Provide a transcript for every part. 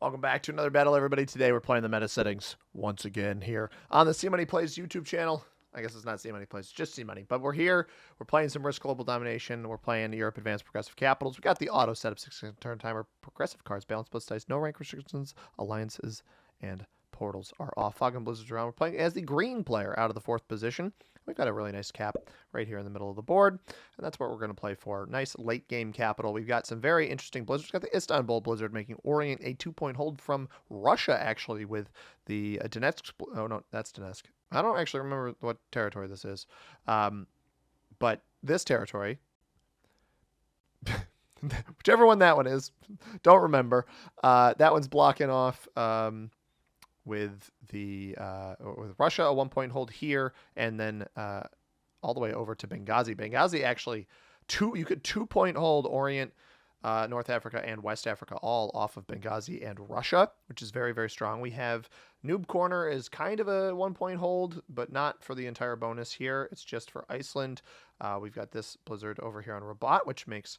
Welcome back to another battle, everybody. Today we're playing the meta settings once again here on the See Money Plays YouTube channel. I guess it's not See Money Plays, just See Money. But we're here. We're playing some Risk Global Domination. We're playing Europe Advanced Progressive Capitals. We got the auto setup, 6 turn timer, progressive cards, balance plus dice, no rank restrictions, alliances, and portals are off. Fog and Blizzards around. We're playing as the green player out of the 4th position. We've got a really nice cap right here in the middle of the board, and that's what we're going to play for. Nice late game capital. We've got some very interesting Blizzards. We've got the Istanbul Blizzard making Orient a 2-point hold from Russia, actually, with the Donetsk. Oh, no, that's Donetsk. I don't actually remember what territory this is. But this territory, whichever one that one is, don't remember. That one's blocking off with Russia, a 1-point hold here, and then all the way over to Benghazi. Benghazi actually you could 2-point hold Orient, North Africa, and West Africa all off of Benghazi and Russia, which is very, very strong. We have Noob Corner is kind of a 1-point hold, but not for the entire bonus here. It's just for Iceland. We've got this Blizzard over here on Rabat, which makes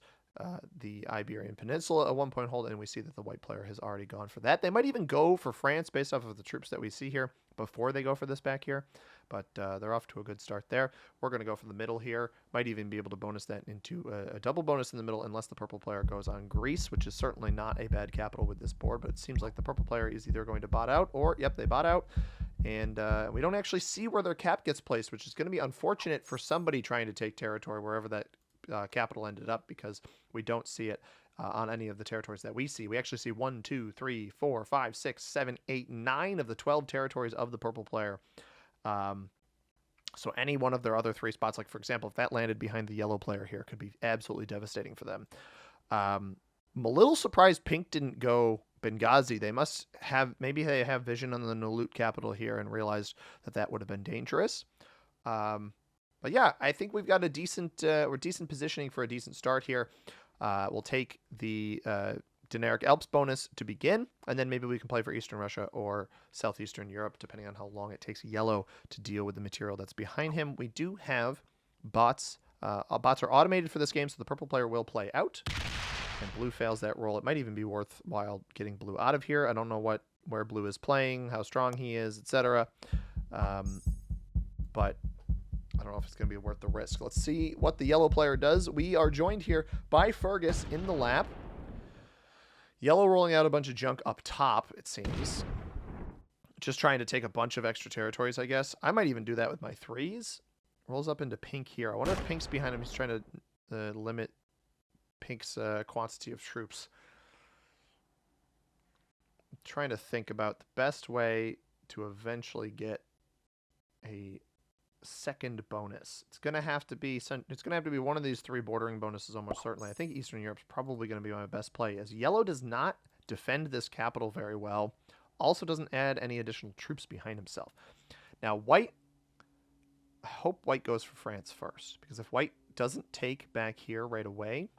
the Iberian Peninsula a 1-point hold, and we see that the white player has already gone for that. They might even go for France based off of the troops that we see here before they go for this back here, but they're off to a good start there. We're going to go for the middle here. Might even be able to bonus that into a double bonus in the middle unless the purple player goes on Greece, which is certainly not a bad capital with this board, but it seems like the purple player is either going to bot out or, yep, they bot out. And we don't actually see where their cap gets placed, which is going to be unfortunate for somebody trying to take territory wherever that capital ended up, because we don't see it on any of the territories that we see. We actually see 1, 2, 3, 4, 5, 6, 7, 8, 9 of the 12 territories of the purple player. So any one of their other 3 spots, like for example, if that landed behind the yellow player here, could be absolutely devastating for them. I'm a little surprised pink didn't go Benghazi. They must have, maybe they have vision on the Nalut capital here and realized that that would have been dangerous. But yeah, I think we've got a decent, we're decent positioning for a decent start here. We'll take the Dinaric Alps bonus to begin, and then maybe we can play for Eastern Russia or Southeastern Europe, depending on how long it takes yellow to deal with the material that's behind him. We do have bots. Bots are automated for this game, so the purple player will play out, and blue fails that roll. It might even be worthwhile getting blue out of here. I don't know where blue is playing, how strong he is, etc. But I don't know if it's going to be worth the risk. Let's see what the yellow player does. We are joined here by Fergus in the lap. Yellow rolling out a bunch of junk up top, it seems. Just trying to take a bunch of extra territories, I guess. I might even do that with my 3s. Rolls up into pink here. I wonder if pink's behind him. He's trying to limit pink's quantity of troops. I'm trying to think about the best way to eventually get a second bonus. It's gonna have to be one of these 3 bordering bonuses almost certainly. I think Eastern Europe's probably going to be my best play, as yellow does not defend this capital very well, also doesn't add any additional troops behind himself. Now white, I hope white goes for France first, because if white doesn't take back here right away,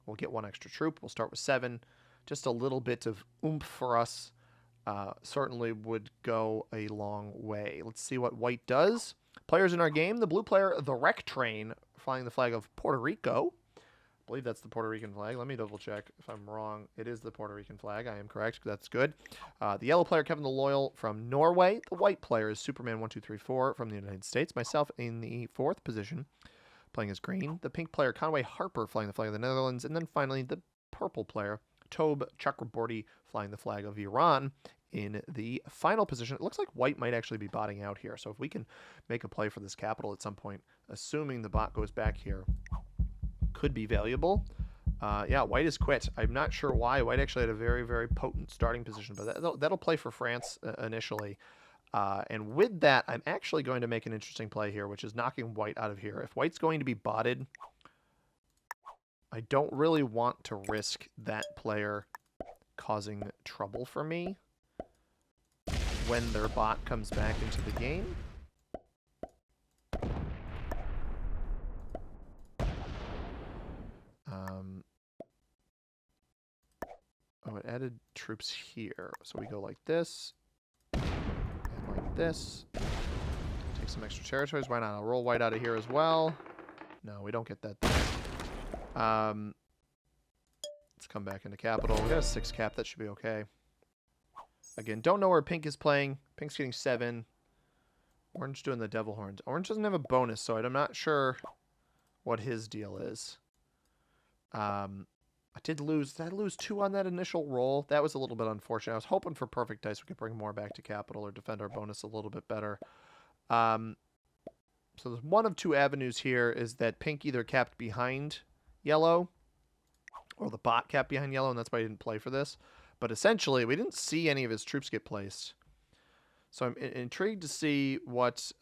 we'll get 1 extra troop. We'll start with 7. Just a little bit of oomph for us certainly would go a long way. Let's see what white does. Players in our game, the blue player, the Wreck Train, flying the flag of Puerto Rico. I believe that's the Puerto Rican flag. Let me double check if I'm wrong. It is the Puerto Rican flag. I am correct. That's good. The yellow player, Kevin the Loyal from Norway. The white player is Superman 1234 from the United States. Myself in the 4th position, playing as green. The pink player, Conway Harper, flying the flag of the Netherlands. And then finally, the purple player, Tobe Chakraborty, flying the flag of Iran in the final position. It looks like white might actually be botting out here. So if we can make a play for this capital at some point, assuming the bot goes back here, could be valuable. Yeah, white is quit. I'm not sure why. White actually had a very, very potent starting position, but that'll play for France initially. And with that, I'm actually going to make an interesting play here, which is knocking white out of here. If white's going to be botted, I don't really want to risk that player causing trouble for me when their bot comes back into the game. Oh, it added troops here. So we go like this, and like this. Take some extra territories. Why not? I'll roll white out of here as well. No, we don't get that there. Let's come back into capital. We got a 6 cap. That should be okay. Again, don't know where pink is playing. Pink's getting 7. Orange doing the devil horns. Orange doesn't have a bonus, so I'm not sure what his deal is. I did lose. Did I lose 2 on that initial roll? That was a little bit unfortunate. I was hoping for perfect dice. We could bring more back to capital or defend our bonus a little bit better. So there's one of 2 avenues here is that pink either capped behind yellow or the bot capped behind yellow, and that's why he didn't play for this. But essentially, we didn't see any of his troops get placed. So I'm intrigued to see what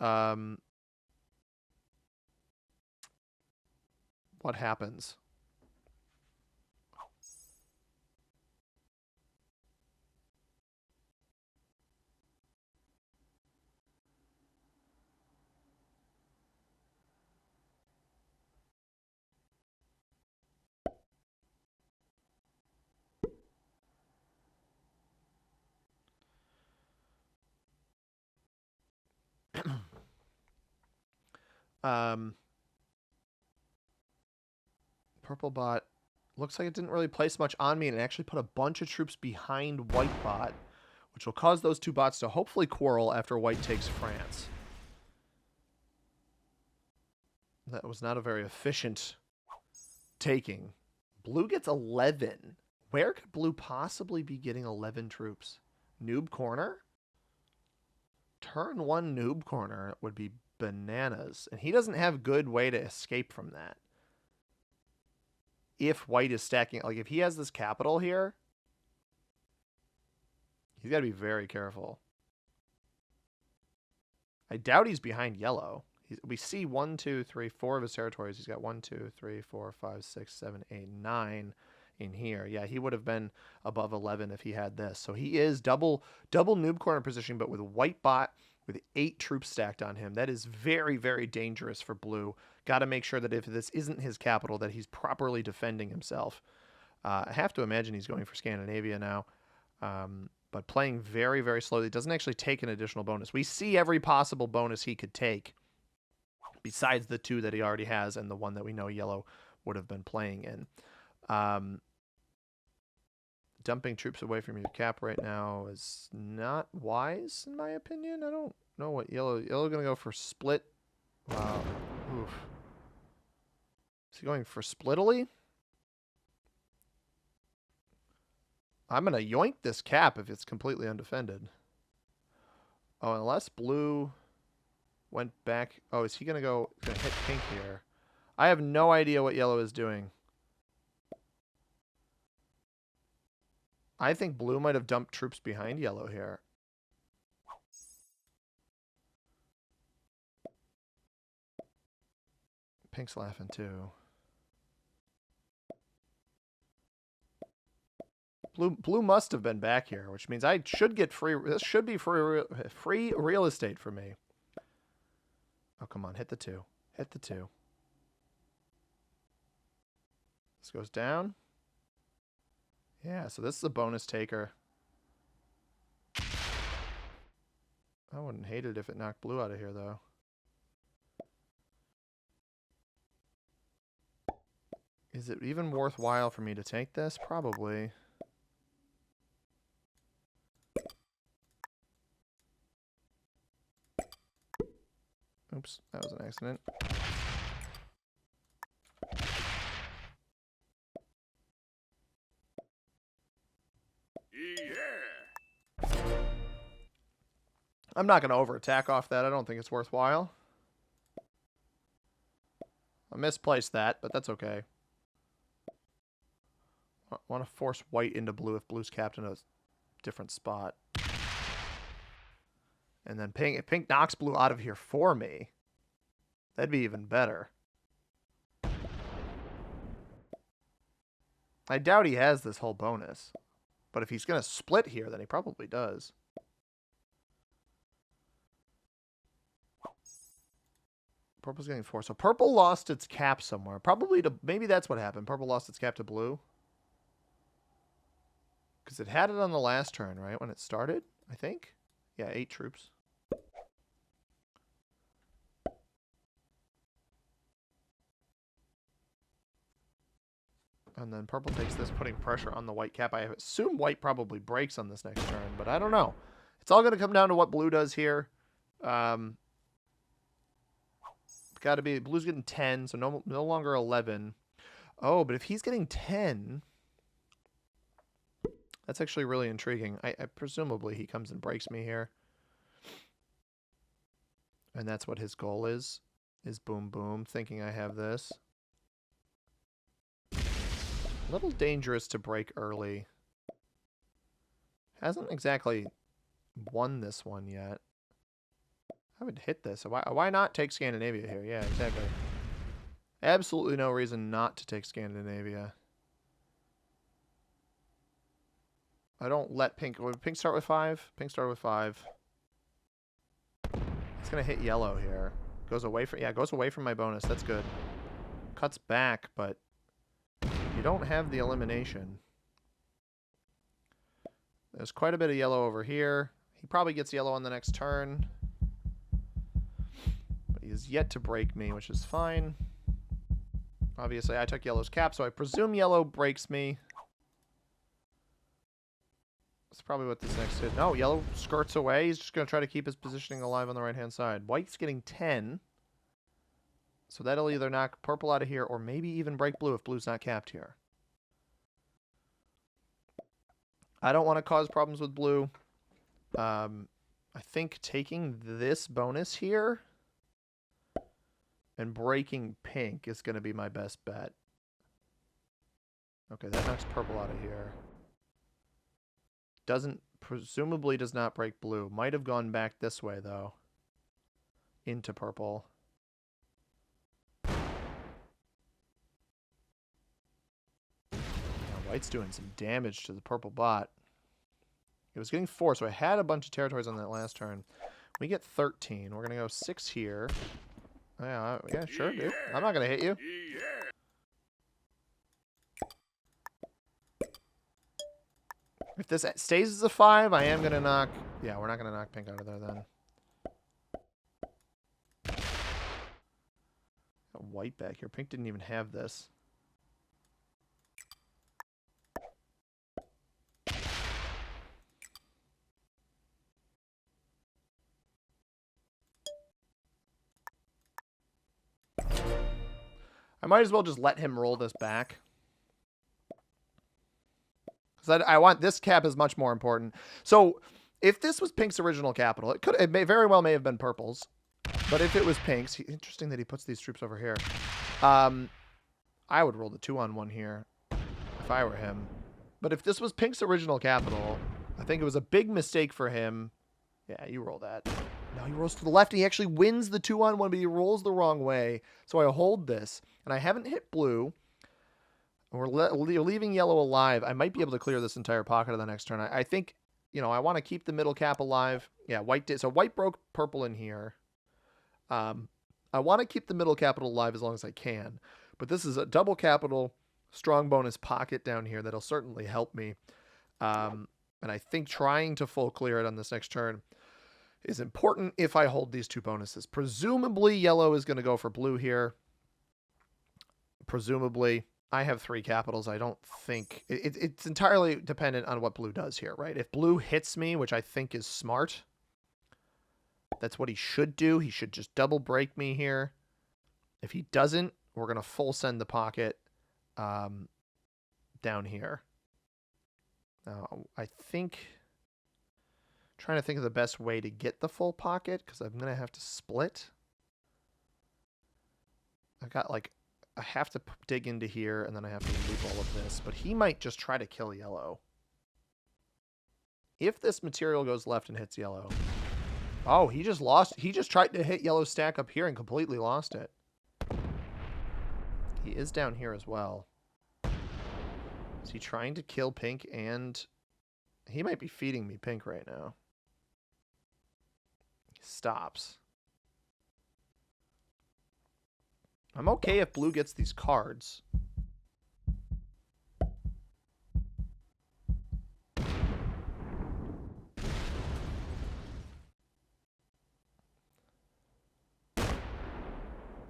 happens. Purple bot looks like it didn't really place much on me, and it actually put a bunch of troops behind white bot, which will cause those 2 bots to hopefully quarrel after white takes France. That was not a very efficient taking. Blue gets 11. Where could blue possibly be getting 11 troops? Noob corner? Turn 1 noob corner would be bananas. And he doesn't have good way to escape from that. If white is stacking, like if he has this capital here, he's got to be very careful. I doubt he's behind yellow. We see 1, 2, 3, 4 of his territories. He's got 1, 2, 3, 4, 5, 6, 7, 8, 9 in here. Yeah, he would have been above 11 if he had this. So he is double noob corner position, but with white bot with 8 troops stacked on him. That is very, very dangerous for blue. Got to make sure that if this isn't his capital, that he's properly defending himself. I have to imagine he's going for Scandinavia now. But playing very, very slowly. Doesn't actually take an additional bonus. We see every possible bonus he could take, besides the 2 that he already has and the 1 that we know yellow would have been playing in. Dumping troops away from your cap right now is not wise, in my opinion. I don't know what yellow going to go for split. Wow. Oof. Is he going for splittily? I'm going to yoink this cap if it's completely undefended. Oh, unless blue went back. Oh, is he going to hit pink here? I have no idea what yellow is doing. I think blue might have dumped troops behind yellow here. Pink's laughing too. Blue must have been back here, which means I should get free. This should be free real estate for me. Oh, come on. Hit the 2. Hit the 2. This goes down. Yeah, so this is a bonus taker. I wouldn't hate it if it knocked blue out of here, though. Is it even worthwhile for me to take this? Probably. Oops, that was an accident. Yeah. I'm not going to over-attack off that. I don't think it's worthwhile. I misplaced that, but that's okay. I want to force white into blue if blue's capped in a different spot. And then if pink knocks blue out of here for me, that'd be even better. I doubt he has this whole bonus. But if he's going to split here, then he probably does. Purple's getting 4. So purple lost its cap somewhere. Probably to... Maybe that's what happened. Purple lost its cap to blue. Because it had it on the last turn, right? When it started, I think. Yeah, 8 troops. And then purple takes this, putting pressure on the white cap. I assume white probably breaks on this next turn, but I don't know. It's all going to come down to what blue does here. Got to be, blue's getting 10, so no longer 11. Oh, but if he's getting 10, that's actually really intriguing. I presumably he comes and breaks me here. And that's what his goal is boom, boom, thinking I have this. A little dangerous to break early. Hasn't exactly won this one yet. I would hit this. Why not take Scandinavia here? Yeah, exactly. Absolutely no reason not to take Scandinavia. I don't let pink... Would pink start with 5? Pink start with 5. It's going to hit yellow here. Goes away from... Yeah, goes away from my bonus. That's good. Cuts back, but you don't have the elimination. There's quite a bit of yellow over here. He probably gets yellow on the next turn. But he has yet to break me, which is fine. Obviously, I took yellow's cap, so I presume yellow breaks me. That's probably what this next hit. No, yellow skirts away. He's just going to try to keep his positioning alive on the right-hand side. White's getting 10. So that'll either knock purple out of here or maybe even break blue if blue's not capped here. I don't want to cause problems with blue. I think taking this bonus here and breaking pink is going to be my best bet. Okay, that knocks purple out of here. Presumably does not break blue. Might have gone back this way, though. Into purple. Now, white's doing some damage to the purple bot. It was getting 4, so I had a bunch of territories on that last turn. We get 13. We're going to go 6 here. Yeah, sure, dude. I'm not going to hit you. If this stays as a 5, I am going to knock... Yeah, we're not going to knock pink out of there then. Got white back here. Pink didn't even have this. I might as well just let him roll this back. Because I want this cap is much more important. So if this was pink's original capital, it very well may have been purple's. But if it was pink's, interesting that he puts these troops over here. I would roll the 2-on-1 here if I were him. But if this was pink's original capital, I think it was a big mistake for him. Yeah, you roll that. No, he rolls to the left. And he actually wins the 2-on-1, but he rolls the wrong way. So I hold this. And I haven't hit blue. We're leaving yellow alive. I might be able to clear this entire pocket on the next turn. I think, you know, I want to keep the middle cap alive. Yeah, white did. So white broke purple in here. I want to keep the middle capital alive as long as I can. But this is a double capital, strong bonus pocket down here that'll certainly help me. And I think trying to full clear it on this next turn is important if I hold these 2 bonuses. Presumably, yellow is going to go for blue here. Presumably. I have 3 capitals. I don't think... It's entirely dependent on what blue does here, right? If blue hits me, which I think is smart, that's what he should do. He should just double break me here. If he doesn't, we're going to full send the pocket down here. Now, I think... trying to think of the best way to get the full pocket, because I'm going to have to split. I've got, like... I have to dig into here, and then I have to loop all of this. But he might just try to kill yellow. If this material goes left and hits yellow... Oh, he just lost... He just tried to hit yellow's stack up here and completely lost it. He is down here as well. Is he trying to kill pink and... He might be feeding me pink right now. He stops. I'm okay if blue gets these cards.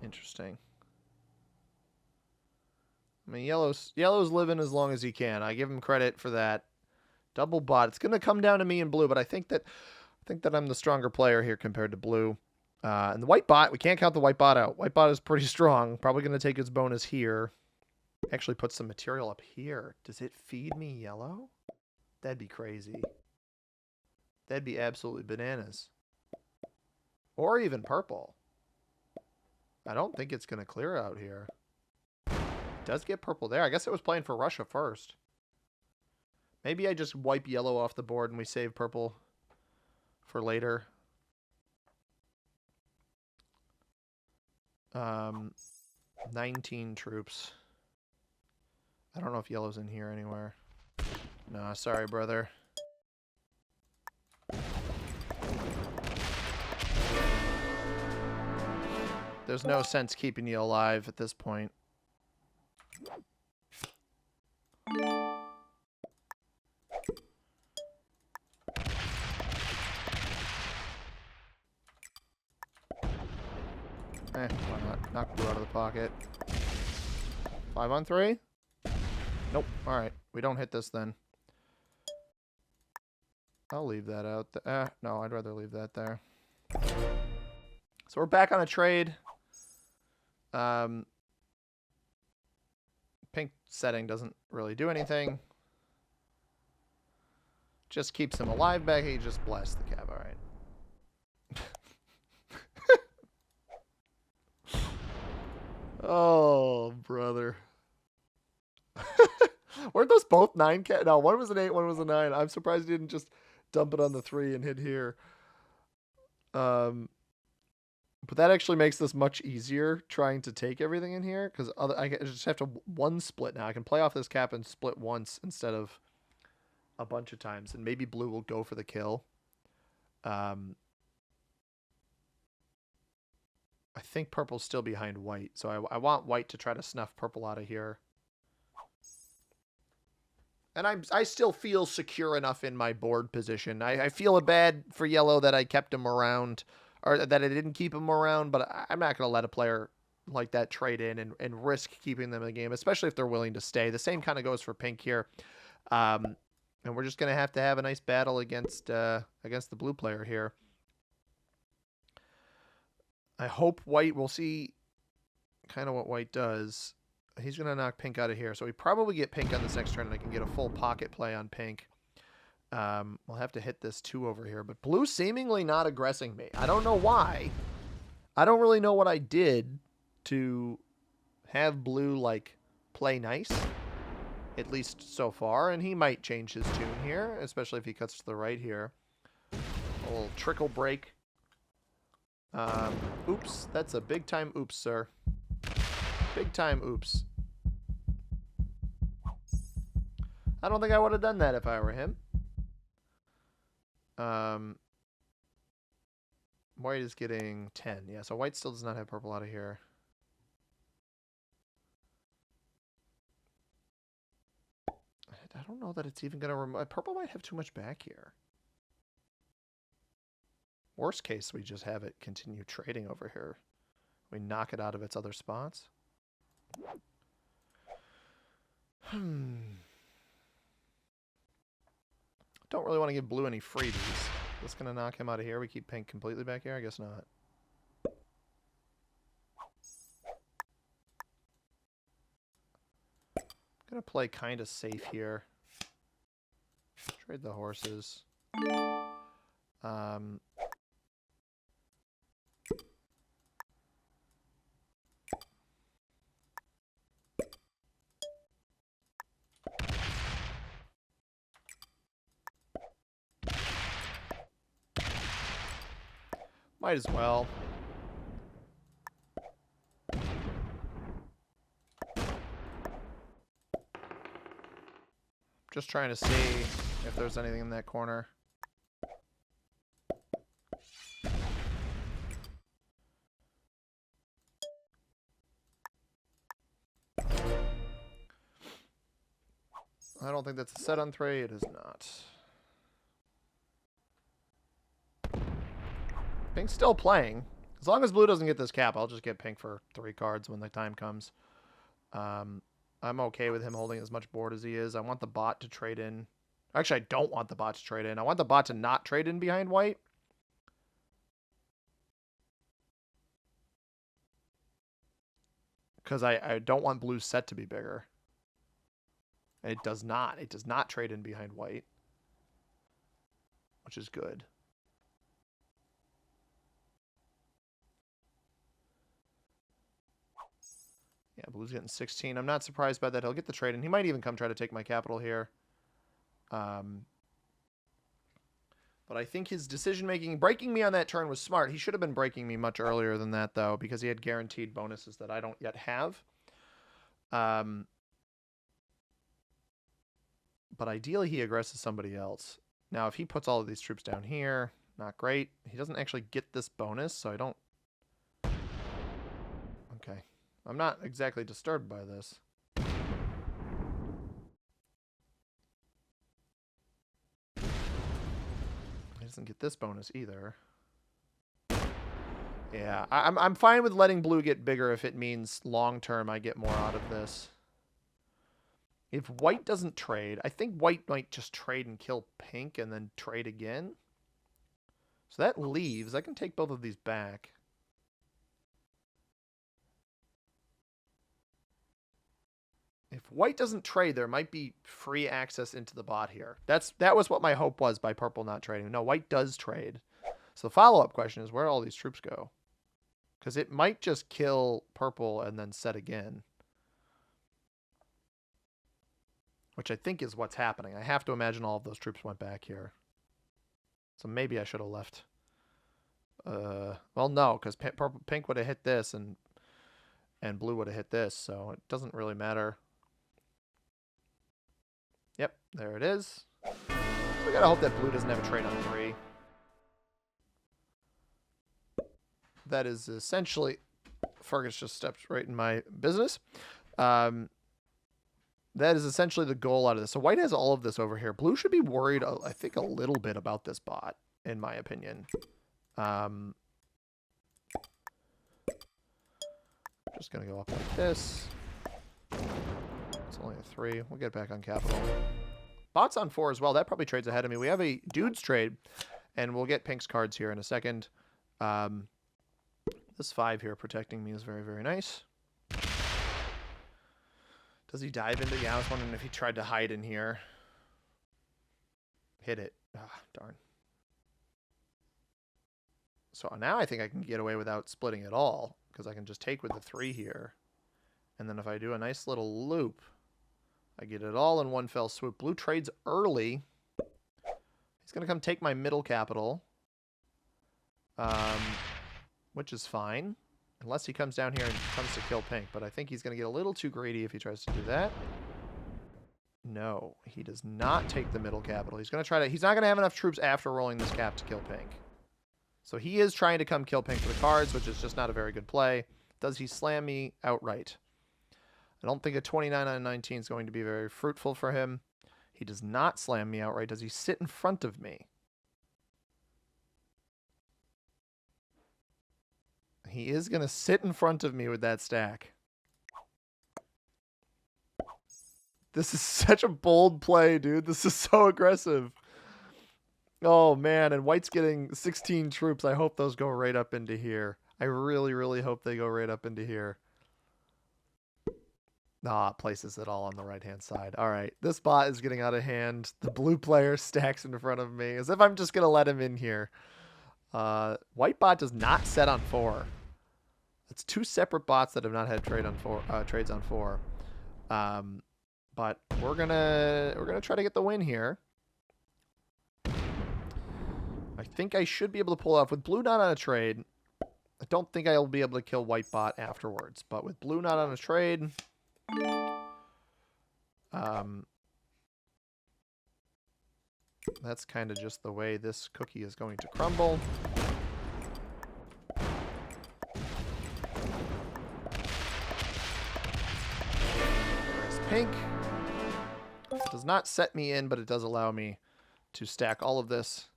Interesting. I mean, yellow's living as long as he can. I give him credit for that. Double bot. It's gonna come down to me and blue, but I think that I'm the stronger player here compared to blue. And the white bot, we can't count the white bot out. White bot is pretty strong. Probably gonna take its bonus here. Actually, put some material up here. Does it feed me yellow? That'd be crazy. That'd be absolutely bananas. Or even purple. I don't think it's gonna clear out here. It does get purple there. I guess it was playing for Russia first. Maybe I just wipe yellow off the board and we save purple for later. 19 troops. I don't know if yellow's in here anywhere. No, sorry, brother. There's no sense keeping you alive at this point. Why not? Knock blue out of the pocket. 5 on 3? Nope. Alright. We don't hit this then. I'll leave that out. No, I'd rather leave that there. So we're back on a trade. Pink setting doesn't really do anything. Just keeps him alive back. He just blasts the cab. Alright. Oh, brother. Weren't those both 9 cat? No, one was an 8, one was a 9. I'm surprised he didn't just dump it on the 3 and hit here. But that actually makes this much easier trying to take everything in here, because I just have to one split now. I can play off this cap and split once instead of a bunch of times, and maybe blue will go for the kill. I think purple's still behind white, so I want white to try to snuff purple out of here. And I still feel secure enough in my board position. I feel bad for yellow that I kept him around, or that I didn't keep him around, but I'm not going to let a player like that trade in and risk keeping them in the game, especially if they're willing to stay. The same kind of goes for pink here. And we're just going to have a nice battle against the blue player here. I hope white, we'll see kind of what white does. He's going to knock pink out of here. So we probably get pink on this next turn, and I can get a full pocket play on pink. We'll have to hit this 2 over here. But blue seemingly not aggressing me. I don't know why. I don't really know what I did to have blue, like, play nice. At least so far. And he might change his tune here, especially if he cuts to the right here. A little trickle break. Oops. That's a big time oops, sir. Big time oops. I don't think I would have done that if I were him. White is getting 10. Yeah, so white still does not have purple out of here. I don't know that it's even going to remove... Purple might have too much back here. Worst case, we just have it continue trading over here. We knock it out of its other spots. Don't really want to give blue any freebies. That's going to knock him out of here. We keep pink completely back here? I guess not. I'm going to play kind of safe here. Trade the horses. Might as well. Just trying to see if there's anything in that corner. I don't think that's a set on 3. It is not. Pink's still playing. As long as blue doesn't get this cap, I'll just get pink for 3 cards when the time comes. I I'm okay with him holding as much board as he is. I want the bot to trade in. Actually, I don't want the bot to trade in. I want the bot to not trade in behind white. Because I don't want blue's set to be bigger. And it does not. It does not trade in behind white. Which is good. Yeah, blue's getting 16. I'm not surprised by that. He'll get the trade in. He might even come try to take my capital here. But I think his decision-making, breaking me on that turn was smart. He should have been breaking me much earlier than that, though, because he had guaranteed bonuses that I don't yet have. But ideally, he aggresses somebody else. Now, if he puts all of these troops down here, not great. He doesn't actually get this bonus, so I don't... Okay. I'm not exactly disturbed by this. He doesn't get this bonus either. Yeah, I'm fine with letting blue get bigger if it means long-term I get more out of this. If white doesn't trade, I think white might just trade and kill pink and then trade again. So that leaves. I can take both of these back. If white doesn't trade, there might be free access into the bot here. That was what my hope was by purple not trading. No, white does trade. So the follow-up question is where all these troops go. Because it might just kill purple and then set again. Which I think is what's happening. I have to imagine all of those troops went back here. So maybe I should have left. Well, no, because pink would have hit this and blue would have hit this. So it doesn't really matter. Yep, there it is. We gotta hope that blue doesn't have a trade on 3. That is essentially... Fergus just stepped right in my business. That is essentially the goal out of this. So white has all of this over here. Blue should be worried, I think, a little bit about this bot, in my opinion. Just going to go up like this. It's only a 3. We'll get back on capital. Bot's on 4 as well. That probably trades ahead of me. We have a dudes trade, and we'll get pink's cards here in a second. This 5 here protecting me is very, very nice. Does he dive into... Yeah, I was wondering if he tried to hide in here. Hit it. Ah, darn. So now I think I can get away without splitting at all, because I can just take with the 3 here. And then if I do a nice little loop, I get it all in one fell swoop. Blue trades early. He's going to come take my middle capital, which is fine. Unless he comes down here and comes to kill pink. But I think he's going to get a little too greedy if he tries to do that. No, he does not take the middle capital. He's going to try to... He's not going to have enough troops after rolling this cap to kill pink. So he is trying to come kill pink for the cards, which is just not a very good play. Does he slam me outright? I don't think a 29 on 19 is going to be very fruitful for him. He does not slam me outright. Does he sit in front of me? He is going to sit in front of me with that stack. This is such a bold play, dude. This is so aggressive. Oh, man. And white's getting 16 troops. I hope those go right up into here. I really, really hope they go right up into here. Ah, places it all on the right-hand side. All right. This bot is getting out of hand. The blue player stacks in front of me as if I'm just going to let him in here. White bot does not set on 4. It's 2 separate bots that have not had trades on 4. But we're gonna try to get the win here. I think I should be able to pull off with blue not on a trade. I don't think I'll be able to kill white bot afterwards, but with blue not on a trade, that's kind of just the way this cookie is going to crumble. Pink. It does not set me in, but it does allow me to stack all of this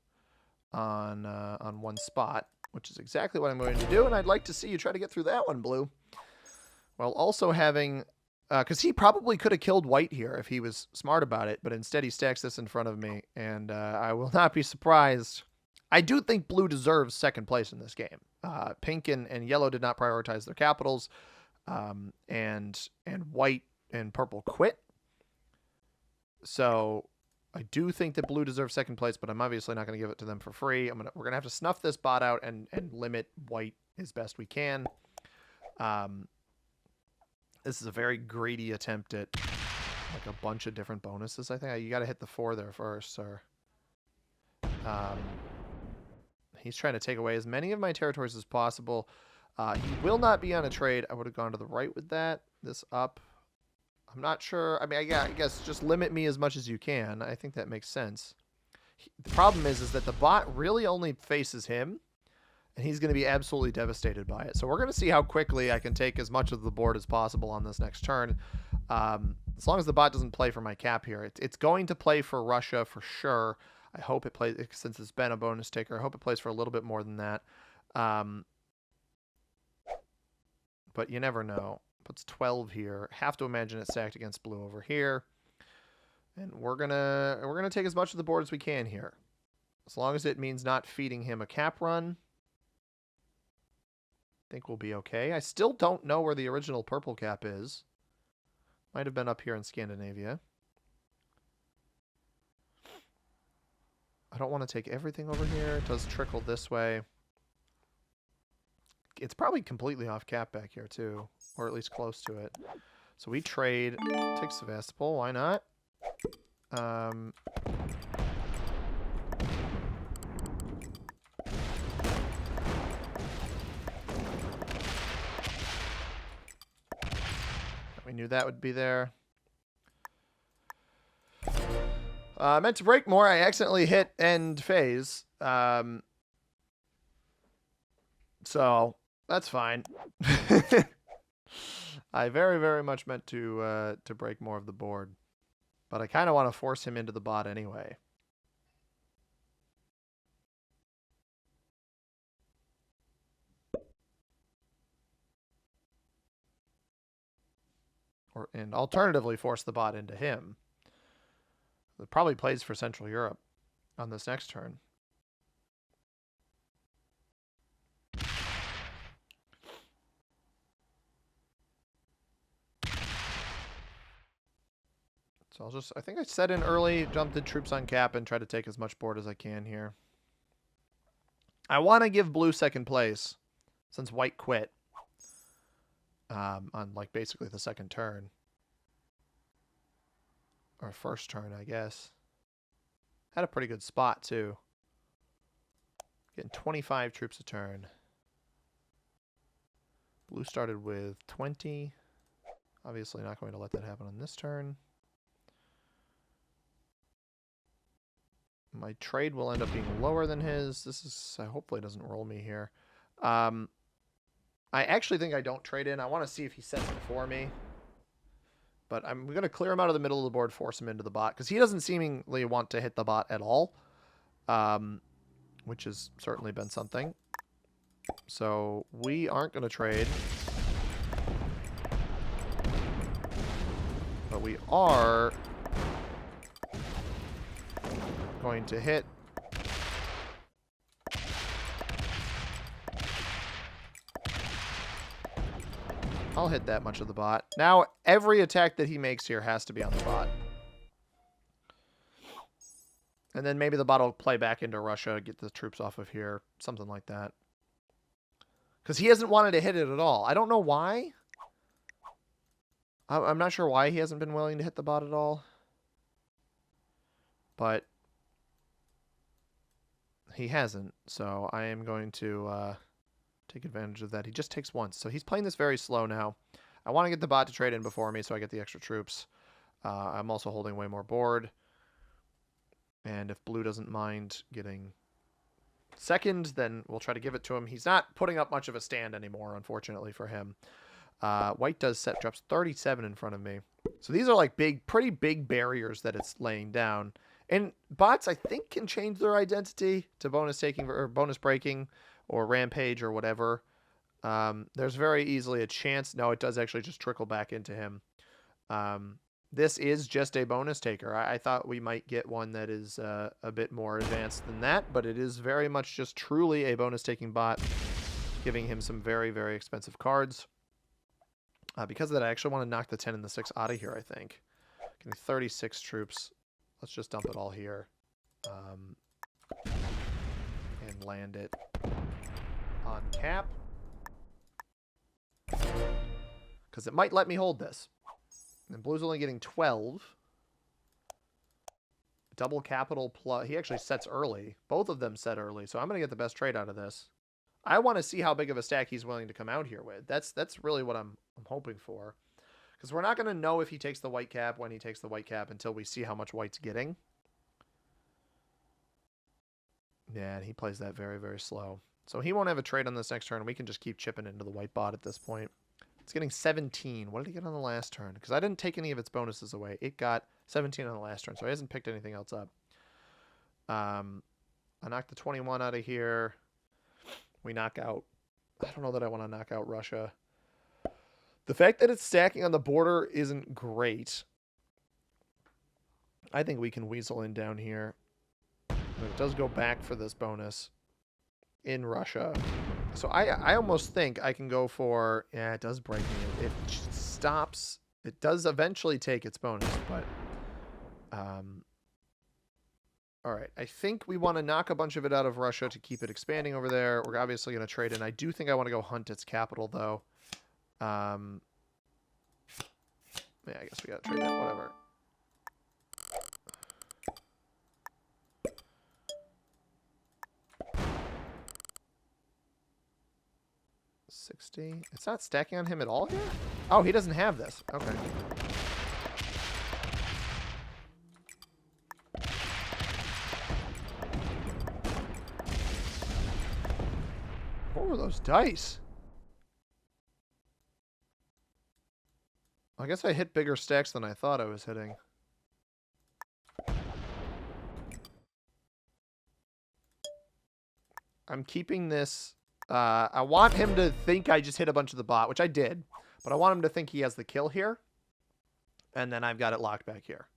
on one spot, which is exactly what I'm going to do, and I'd like to see you try to get through that one, blue, while also having Because he probably could have killed white here if he was smart about it, but instead he stacks this in front of me, and I will not be surprised. I do think blue deserves second place in this game. Pink and yellow did not prioritize their capitals, and white and purple quit. So I do think that blue deserves second place, but I'm obviously not going to give it to them for free. We're gonna have to snuff this bot out and limit white as best we can. This is a very greedy attempt at like a bunch of different bonuses. I think you got to hit the 4 there first, or he's trying to take away as many of my territories as possible. He will not be on a trade. I would have gone to the right with that. This up. I'm not sure. I mean, I guess just limit me as much as you can. I think that makes sense. The problem is that the bot really only faces him, and he's going to be absolutely devastated by it. So we're going to see how quickly I can take as much of the board as possible on this next turn. As long as the bot doesn't play for my cap here. It's going to play for Russia for sure. I hope it plays, since it's been a bonus taker, I hope it plays for a little bit more than that. But you never know. Puts 12 here. Have to imagine it's stacked against blue over here. And we're gonna take as much of the board as we can here. As long as it means not feeding him a cap run, I think we'll be okay. I still don't know where the original purple cap is. Might have been up here in Scandinavia. I don't want to take everything over here. It does trickle this way. It's probably completely off cap back here too, or at least close to it. So we trade. Take Sevastopol. Why not? We knew that would be there. I meant to break more. I accidentally hit end phase. So that's fine. I very, very much meant to break more of the board. But I kind of want to force him into the bot anyway. And alternatively force the bot into him. It probably plays for Central Europe on this next turn. So I think I set in early, jumped the troops on cap, and try to take as much board as I can here. I want to give blue second place, since white quit on like basically the second turn. Or first turn, I guess. Had a pretty good spot, too. Getting 25 troops a turn. Blue started with 20. Obviously not going to let that happen on this turn. My trade will end up being lower than his. This is, hopefully doesn't roll me here. I actually think I don't trade in. I want to see if he sets before me. But I'm going to clear him out of the middle of the board, force him into the bot. Because he doesn't seemingly want to hit the bot at all. Which has certainly been something. So we aren't going to trade. But we are going to hit. I'll hit that much of the bot. Now, every attack that he makes here has to be on the bot. And then maybe the bot will play back into Russia, get the troops off of here, something like that. Because he hasn't wanted to hit it at all. I don't know why. I'm not sure why he hasn't been willing to hit the bot at all. But he hasn't, so I am going to take advantage of that. He just takes once, so he's playing this very slow now. I want to get the bot to trade in before me so I get the extra troops. I'm also holding way more board. And if blue doesn't mind getting second, then we'll try to give it to him. He's not putting up much of a stand anymore, unfortunately for him. White does set, drops 37 in front of me. So these are like pretty big barriers that it's laying down. And bots, I think, can change their identity to bonus taking or bonus breaking or rampage or whatever. There's very easily a chance. No, it does actually just trickle back into him. This is just a bonus taker. I thought we might get one that is a bit more advanced than that, but it is very much just truly a bonus taking bot, giving him some very, very expensive cards. Because of that, I actually want to knock the 10 and the 6 out of here, I think. Getting 36 troops. Let's just dump it all here. And land it on cap. Because it might let me hold this. And blue's only getting 12. Double capital plus... He actually sets early. Both of them set early, so I'm going to get the best trade out of this. I want to see how big of a stack he's willing to come out here with. That's really what I'm hoping for. Because we're not going to know if he takes the white cap when he takes the white cap until we see how much white's getting. Yeah, and he plays that very, very slow. So he won't have a trade on this next turn. We can just keep chipping into the white bot at this point. It's getting 17. What did he get on the last turn? Because I didn't take any of its bonuses away. It got 17 on the last turn, so he hasn't picked anything else up. I knocked the 21 out of here. We knock out... I don't know that I want to knock out Russia. The fact that it's stacking on the border isn't great. I think we can weasel in down here. But it does go back for this bonus in Russia. So I almost think I can go for... Yeah, it does break me. It stops. It does eventually take its bonus, but... all right, I think we want to knock a bunch of it out of Russia to keep it expanding over there. We're obviously going to trade in. I do think I want to go hunt its capital, though. Yeah, I guess we got to trade that, whatever. $60. It's not stacking on him at all here? Oh, he doesn't have this. Okay. What were those dice? I guess I hit bigger stacks than I thought I was hitting. I'm keeping this... I want him to think I just hit a bunch of the bot, which I did. But I want him to think he has the kill here. And then I've got it locked back here.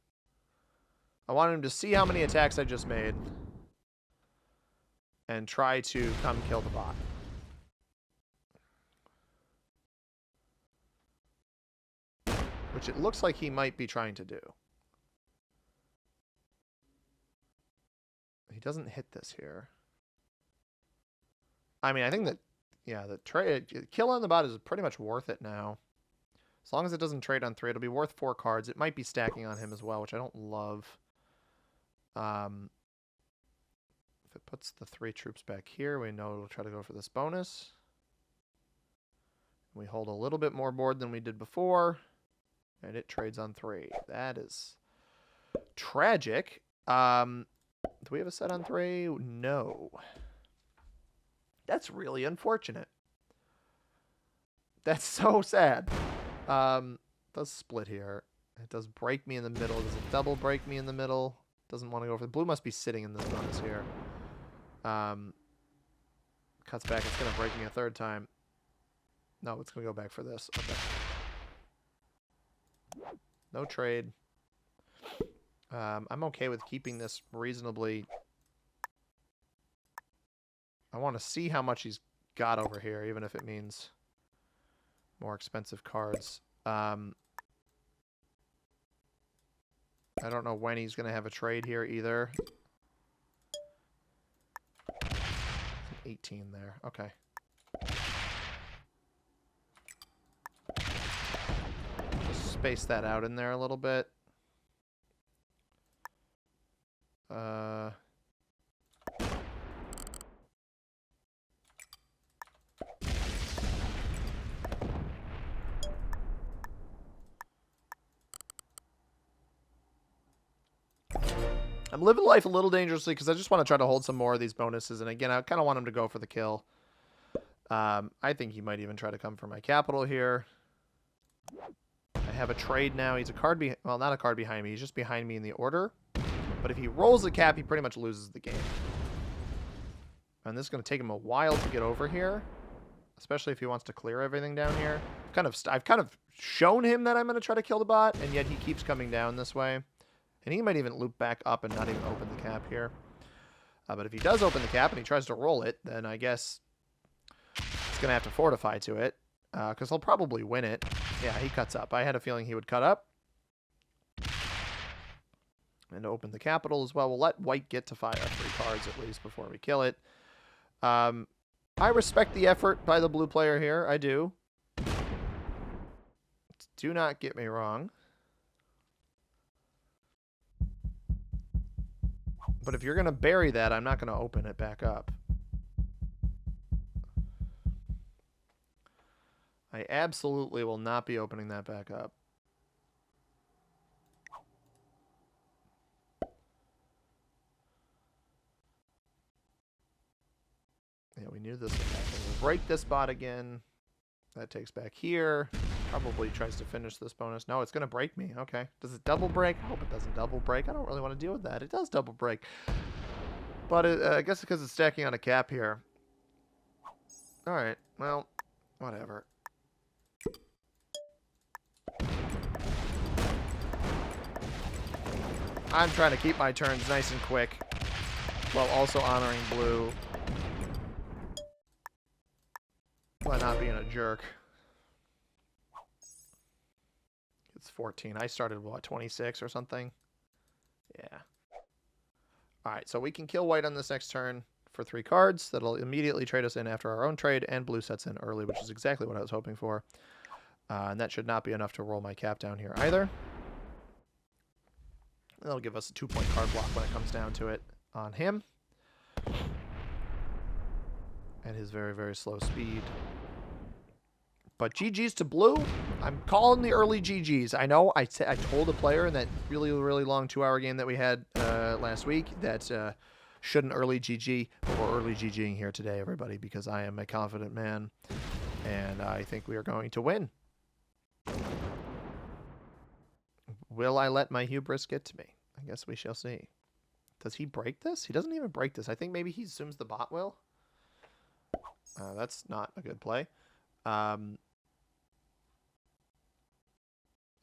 I want him to see how many attacks I just made. And try to come kill the bot. Which it looks like he might be trying to do. He doesn't hit this here. I mean, I think that, yeah, the trade kill on the bot is pretty much worth it now. As long as it doesn't trade on 3, it'll be worth 4 cards. It might be stacking on him as well, which I don't love. If it puts the 3 troops back here, we know it'll try to go for this bonus. We hold a little bit more board than we did before. And it trades on 3. That is tragic. Do we have a set on 3? No. That's really unfortunate. That's so sad. It does split here. It does break me in the middle. Does it double break me in the middle? Doesn't want to go for the blue. Must be sitting in this bonus here. Cuts back. It's going to break me a 3rd time. No, it's going to go back for this. Okay. No trade. I'm okay with keeping this reasonably. I want to see how much he's got over here, even if it means more expensive cards. I don't know when he's going to have a trade here either. 18 there. Okay. Just space that out in there a little bit. I'm living life a little dangerously because I just want to try to hold some more of these bonuses. And again, I kind of want him to go for the kill. I think he might even try to come for my capital here. I have a trade now. He's a card well, not a card behind me. He's just behind me in the order. But if he rolls a cap, he pretty much loses the game. And this is going to take him a while to get over here. Especially if he wants to clear everything down here. I've kind of shown him that I'm going to try to kill the bot, and yet he keeps coming down this way. And he might even loop back up and not even open the cap here. But if he does open the cap and he tries to roll it, then I guess he's going to have to fortify to it. Because he'll probably win it. Yeah, he cuts up. I had a feeling he would cut up. And open the capital as well. We'll let white get to fire 3 cards at least before we kill it. I respect the effort by the blue player here. I do. Do not get me wrong. But if you're going to bury that, I'm not going to open it back up. I absolutely will not be opening that back up. Yeah, we knew this would happen. We'll break this bot again. That takes back here. Probably tries to finish this bonus. No, it's going to break me. Okay. Does it double break? I hope it doesn't double break. I don't really want to deal with that. It does double break. But I guess because it's stacking on a cap here. All right. Well, whatever. I'm trying to keep my turns nice and quick while also honoring blue by not being a jerk. It's 14. I started, what, 26 or something? Yeah. All right, so we can kill white on this next turn for 3 cards. That'll immediately trade us in after our own trade, and blue sets in early, which is exactly what I was hoping for. And that should not be enough to roll my cap down here either. That'll give us a 2-point card block when it comes down to it on him. And his very, very slow speed. But GG's to blue. I'm calling the early GG's. I know I told a player in that really, really long 2-hour game that we had last week that shouldn't early GG. But we're early GGing here today, everybody, because I am a confident man. And I think we are going to win. Will I let my hubris get to me? I guess we shall see. Does he break this? He doesn't even break this. I think maybe he assumes the bot will. That's not a good play. And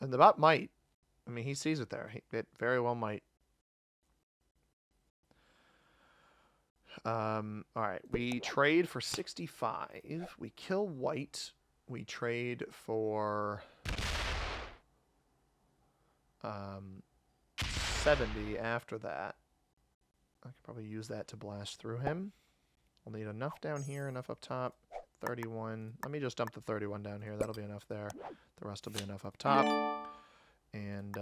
the bot might. I mean, he sees it there. It very well might. All right. We trade for 65. We kill white. We trade for 70 after that. I could probably use that to blast through him. We'll need enough down here, enough up top. 31. Let me just dump the 31 down here. That'll be enough there. The rest will be enough up top. And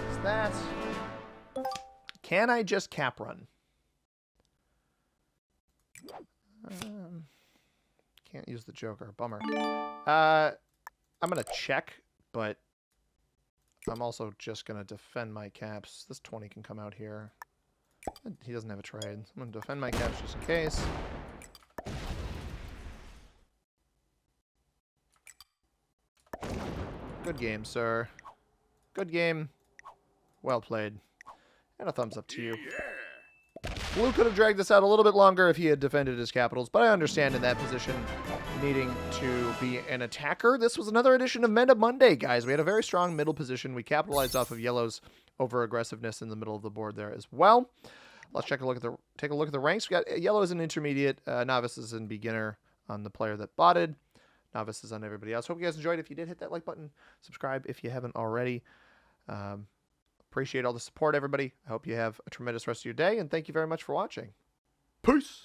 is that? Can I just cap run? Can't use the Joker. Bummer. I'm going to check, but I'm also just going to defend my caps. This 20 can come out here. He doesn't have a trade. I'm going to defend my caps just in case. Good game, sir. Good game. Well played. And a thumbs up to you. Blue could have dragged this out a little bit longer if he had defended his capitals, but I understand in that position needing to be an attacker. This was another edition of Meta Monday, guys. We had a very strong middle position. We capitalized off of yellow's over-aggressiveness in the middle of the board there as well. Let's take a look at the ranks. We got yellow as an intermediate, novice as an beginner on the player that botted, novices on everybody else. Hope you guys enjoyed. If you did, hit that like button. Subscribe if you haven't already. Appreciate all the support, everybody. I hope you have a tremendous rest of your day, and thank you very much for watching. Peace!